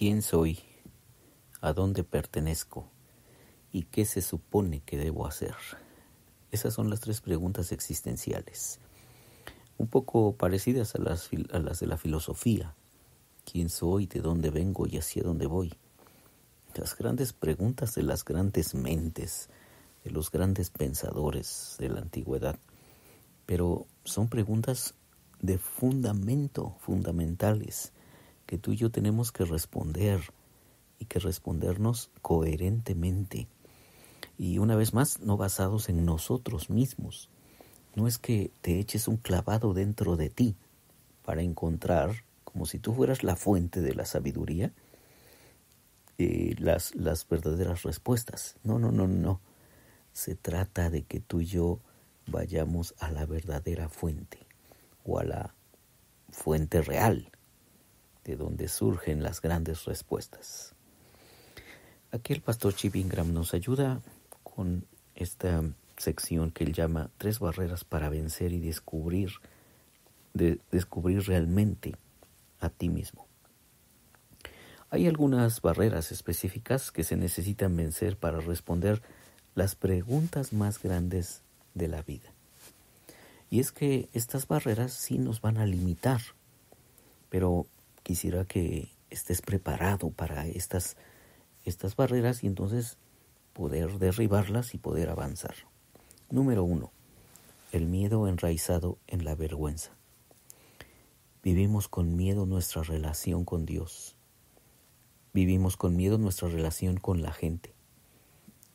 ¿Quién soy? ¿A dónde pertenezco? ¿Y qué se supone que debo hacer? Esas son las tres preguntas existenciales, un poco parecidas a las de la filosofía. ¿Quién soy? ¿De dónde vengo? ¿Y hacia dónde voy? Las grandes preguntas de las grandes mentes, de los grandes pensadores de la antigüedad. Pero son preguntas de fundamento, fundamentales, que tú y yo tenemos que responder y que respondernos coherentemente. Y una vez más, no basados en nosotros mismos. No es que te eches un clavado dentro de ti para encontrar, como si tú fueras la fuente de la sabiduría, las verdaderas respuestas. No. Se trata de que tú y yo vayamos a la verdadera fuente o a la fuente real, de donde surgen las grandes respuestas. Aquí el pastor Chip Ingram nos ayuda con esta sección que él llama 3 barreras para vencer y descubrir realmente a ti mismo. Hay algunas barreras específicas que se necesitan vencer para responder las preguntas más grandes de la vida. Y es que estas barreras sí nos van a limitar, pero quisiera que estés preparado para estas barreras y entonces poder derribarlas y poder avanzar. Número 1. El miedo enraizado en la vergüenza. Vivimos con miedo nuestra relación con Dios. Vivimos con miedo nuestra relación con la gente.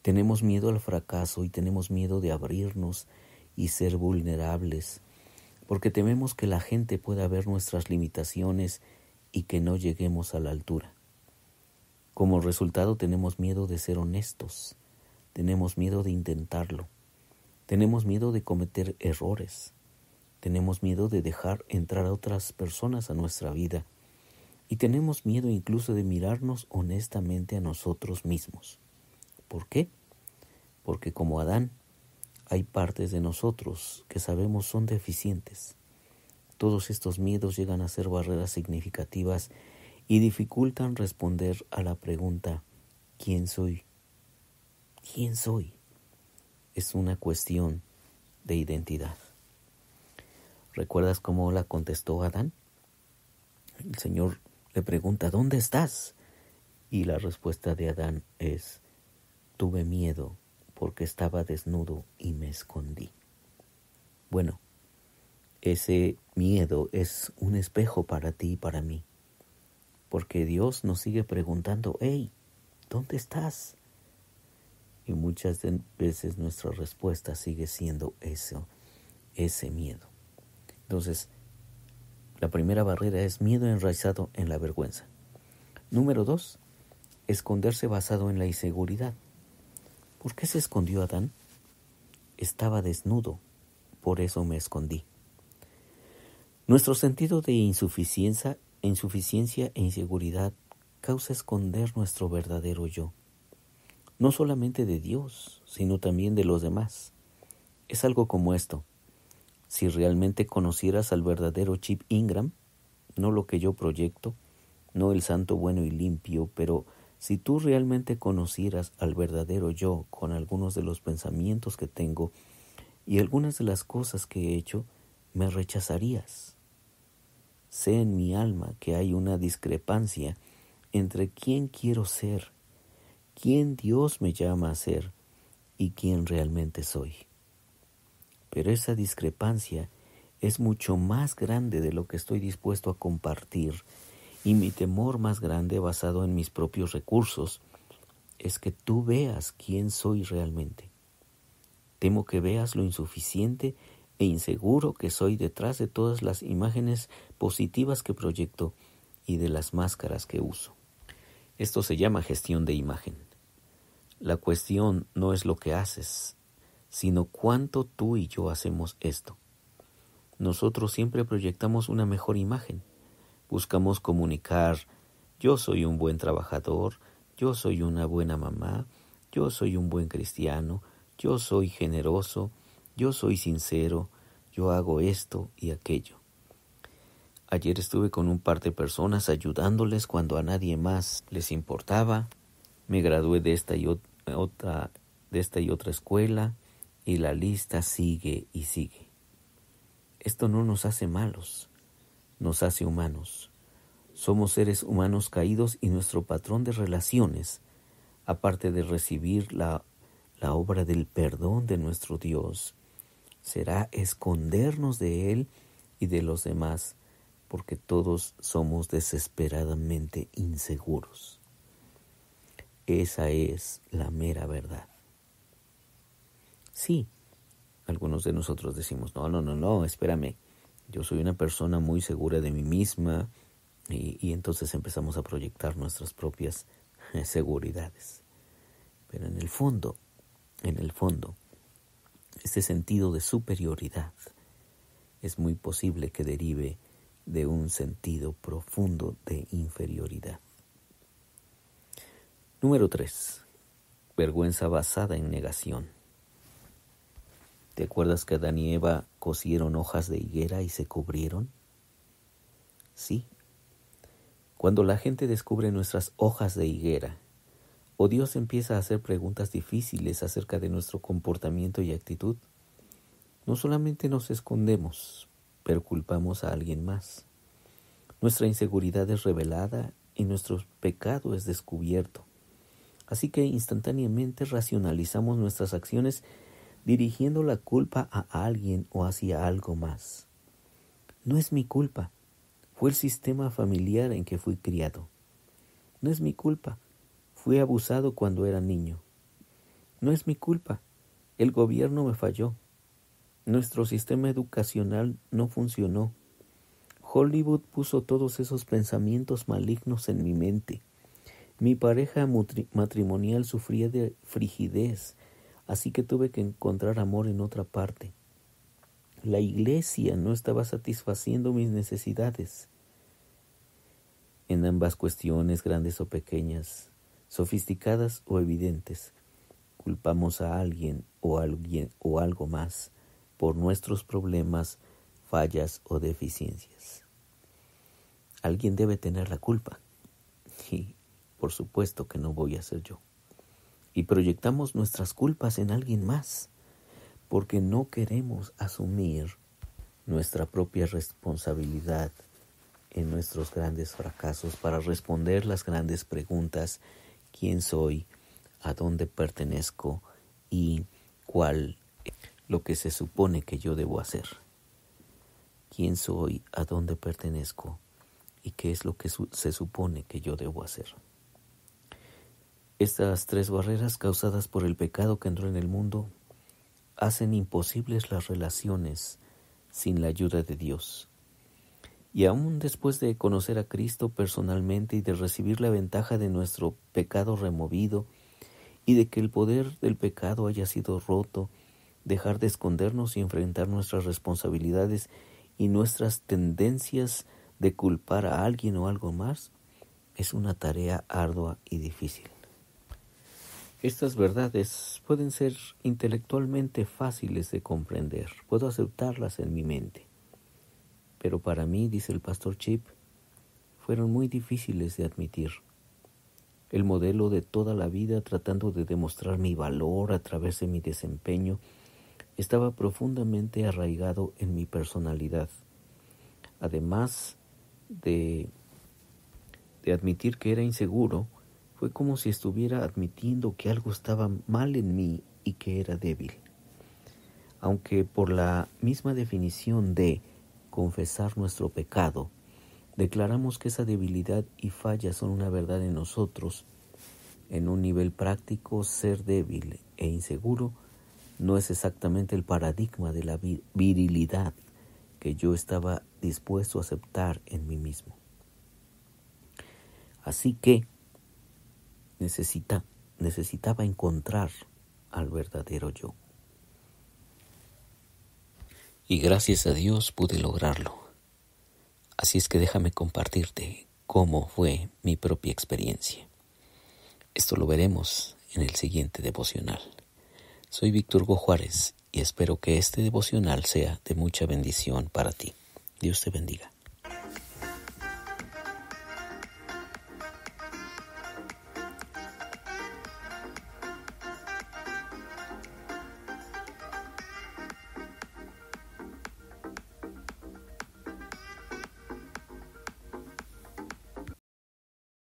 Tenemos miedo al fracaso y tenemos miedo de abrirnos y ser vulnerables, porque tememos que la gente pueda ver nuestras limitaciones y que no lleguemos a la altura. Como resultado tenemos miedo de ser honestos, tenemos miedo de intentarlo, tenemos miedo de cometer errores, tenemos miedo de dejar entrar a otras personas a nuestra vida y tenemos miedo incluso de mirarnos honestamente a nosotros mismos. ¿Por qué? Porque como Adán, hay partes de nosotros que sabemos son deficientes. Todos estos miedos llegan a ser barreras significativas y dificultan responder a la pregunta ¿quién soy? ¿Quién soy? Es una cuestión de identidad. ¿Recuerdas cómo la contestó Adán? El Señor le pregunta ¿dónde estás? Y la respuesta de Adán es tuve miedo porque estaba desnudo y me escondí. Bueno, ese miedo es un espejo para ti y para mí. Porque Dios nos sigue preguntando, hey, ¿dónde estás? Y muchas veces nuestra respuesta sigue siendo ese miedo. Entonces, la primera barrera es miedo enraizado en la vergüenza. Número 2, esconderse basado en la inseguridad. ¿Por qué se escondió Adán? Estaba desnudo, por eso me escondí. Nuestro sentido de insuficiencia e inseguridad causa esconder nuestro verdadero yo. No solamente de Dios, sino también de los demás. Es algo como esto. Si realmente conocieras al verdadero Chip Ingram, no lo que yo proyecto, no el santo bueno y limpio, pero si tú realmente conocieras al verdadero yo con algunos de los pensamientos que tengo y algunas de las cosas que he hecho, me rechazarías. Sé en mi alma que hay una discrepancia entre quién quiero ser, quién Dios me llama a ser y quién realmente soy. Pero esa discrepancia es mucho más grande de lo que estoy dispuesto a compartir y mi temor más grande, basado en mis propios recursos, es que tú veas quién soy realmente. Temo que veas lo insuficiente e inseguro que soy detrás de todas las imágenes positivas que proyecto y de las máscaras que uso. Esto se llama gestión de imagen. La cuestión no es lo que haces, sino cuánto tú y yo hacemos esto. Nosotros siempre proyectamos una mejor imagen. Buscamos comunicar, yo soy un buen trabajador, yo soy una buena mamá, yo soy un buen cristiano, yo soy generoso, yo soy sincero, yo hago esto y aquello. Ayer estuve con un par de personas ayudándoles cuando a nadie más les importaba. Me gradué de esta y otra escuela y la lista sigue y sigue. Esto no nos hace malos, nos hace humanos. Somos seres humanos caídos y nuestro patrón de relaciones, aparte de recibir la obra del perdón de nuestro Dios, será escondernos de Él y de los demás, porque todos somos desesperadamente inseguros. Esa es la mera verdad. Sí, algunos de nosotros decimos, no, espérame, yo soy una persona muy segura de mí misma, y entonces empezamos a proyectar nuestras propias seguridades. Pero en el fondo, este sentido de superioridad es muy posible que derive de un sentido profundo de inferioridad. Número 3. Vergüenza basada en negación. ¿Te acuerdas que Adán y Eva cosieron hojas de higuera y se cubrieron? Sí. Cuando la gente descubre nuestras hojas de higuera, o Dios empieza a hacer preguntas difíciles acerca de nuestro comportamiento y actitud, no solamente nos escondemos, pero culpamos a alguien más. Nuestra inseguridad es revelada y nuestro pecado es descubierto. Así que instantáneamente racionalizamos nuestras acciones dirigiendo la culpa a alguien o hacia algo más. No es mi culpa, fue el sistema familiar en que fui criado. No es mi culpa, fui abusado cuando era niño. No es mi culpa, el gobierno me falló. Nuestro sistema educacional no funcionó. Hollywood puso todos esos pensamientos malignos en mi mente. Mi pareja matrimonial sufría de frigidez, así que tuve que encontrar amor en otra parte. La iglesia no estaba satisfaciendo mis necesidades. En ambas cuestiones, grandes o pequeñas, sofisticadas o evidentes, culpamos a alguien o algo más por nuestros problemas, fallas o deficiencias. Alguien debe tener la culpa. Y por supuesto que no voy a ser yo. Y proyectamos nuestras culpas en alguien más, porque no queremos asumir nuestra propia responsabilidad en nuestros grandes fracasos para responder las grandes preguntas: ¿quién soy? ¿A dónde pertenezco? ¿Y cuál es lo que se supone que yo debo hacer? ¿Quién soy? ¿A dónde pertenezco? ¿Y qué es lo que se supone que yo debo hacer? Estas 3 barreras causadas por el pecado que entró en el mundo hacen imposibles las relaciones sin la ayuda de Dios. Y aún después de conocer a Cristo personalmente y de recibir la ventaja de nuestro pecado removido y de que el poder del pecado haya sido roto, dejar de escondernos y enfrentar nuestras responsabilidades y nuestras tendencias de culpar a alguien o algo más es una tarea ardua y difícil. Estas verdades pueden ser intelectualmente fáciles de comprender, puedo aceptarlas en mi mente. Pero para mí, dice el pastor Chip, fueron muy difíciles de admitir. El modelo de toda la vida tratando de demostrar mi valor a través de mi desempeño estaba profundamente arraigado en mi personalidad. Además de admitir que era inseguro, fue como si estuviera admitiendo que algo estaba mal en mí y que era débil. Aunque por la misma definición de confesar nuestro pecado, declaramos que esa debilidad y falla son una verdad en nosotros, en un nivel práctico, ser débil e inseguro no es exactamente el paradigma de la virilidad que yo estaba dispuesto a aceptar en mí mismo. Así que necesitaba encontrar al verdadero yo. Y gracias a Dios pude lograrlo. Así es que déjame compartirte cómo fue mi propia experiencia. Esto lo veremos en el siguiente devocional. Soy Víctor Hugo Juárez y espero que este devocional sea de mucha bendición para ti. Dios te bendiga.